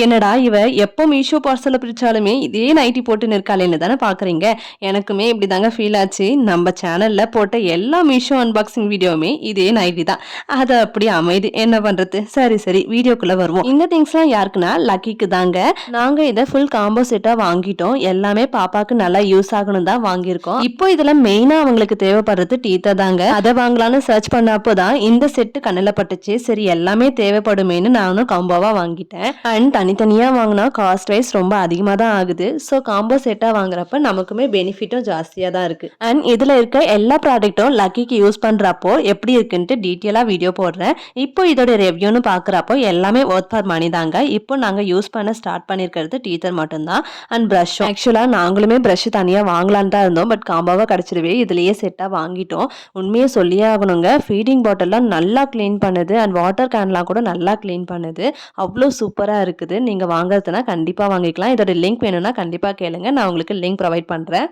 என்னடா இவ எப்போ மீஷோ பார்சல பிரிச்சாலுமே இதே நைட்டி போட்டுன்னு இருக்காளேன்னு தானே பாக்குறீங்க. எனக்குமே இப்படிதாங்க ஃபீல் ஆச்சு. நம்ம சேனல்ல போட்ட எல்லா மீஷோ அன்பாக்சிங் வீடியோவுமே இதே நைட்டி தான். அது அப்படி அமைதி. என்ன பண்றது? சரி சரி வீடியோக்குள்ள வருவோம். இந்த திங்ஸ்லாம் யாருக்குன்னா லக்கிக்கு தாங்க. நாங்க இதை ஃபுல் காம்போ செட்டா வாங்கிட்டோம். எல்லாமே பாப்பாக்கு நல்லா யூஸ் ஆகணும் தான் வாங்கியிருக்கோம். இப்போ இதுல மெயினா அவங்களுக்கு தேவைப்படுறது டீத்தர் தாங்க. அதை வாங்கலாம்னு சர்ச் பண்ணப்போ தான் இந்த செட்டு கண்ணில் பட்டுச்சு. சரி எல்லாமே தேவைப்படுமேன்னு நானும் காம்போவா வாங்கிட்டேன். அண்ட் தனித்தனியா வாங்கினா காஸ்ட் வைஸ் ரொம்ப அதிகமாக தான் ஆகுது. ஸோ காம்போ செட்டாக வாங்குறப்ப நமக்குமே பெனிஃபிட்டும் ஜாஸ்தியாக தான் இருக்கு. அண்ட் இதில் இருக்க எல்லா ப்ராடக்ட்டும் லக்கிக்கு யூஸ் பண்ணுறப்போ எப்படி இருக்குன்ட்டு டீட்டெயிலாக வீடியோ போடுறேன். இப்போ இதோட ரெவ்யூன்னு பார்க்குறப்போ எல்லாமே ஒர்த் ஃபார் மணி தாங்க. இப்போ நாங்கள் யூஸ் பண்ண ஸ்டார்ட் பண்ணியிருக்கிறது டீத்தர் மட்டும்தான். அண்ட் ப்ரஷ்ஷும் ஆக்சுவலாக நாங்களுமே ப்ரஷ் தனியாக வாங்கலான்னு தான் இருந்தோம். பட் காம்போவாக கிடச்சிருவே இதுலேயே செட்டாக வாங்கிட்டோம். உண்மையை சொல்லியே ஆகணுங்க. ஃபீடிங் பாட்டில்லாம் நல்லா க்ளீன் பண்ணுது. அண்ட் வாட்டர் கேன்லாம் கூட நல்லா க்ளீன் பண்ணுது. அவ்வளோ சூப்பராக இருக்குது. நீங்கள் வாங்குறதுனா கண்டிப்பாக வாங்கிக்கலாம். இதோட லிங்க் வேணும்னா கண்டிப்பாக கேளுங்க. நான் உங்களுக்கு லிங்க் ப்ரொவைட் பண்ணுறேன்.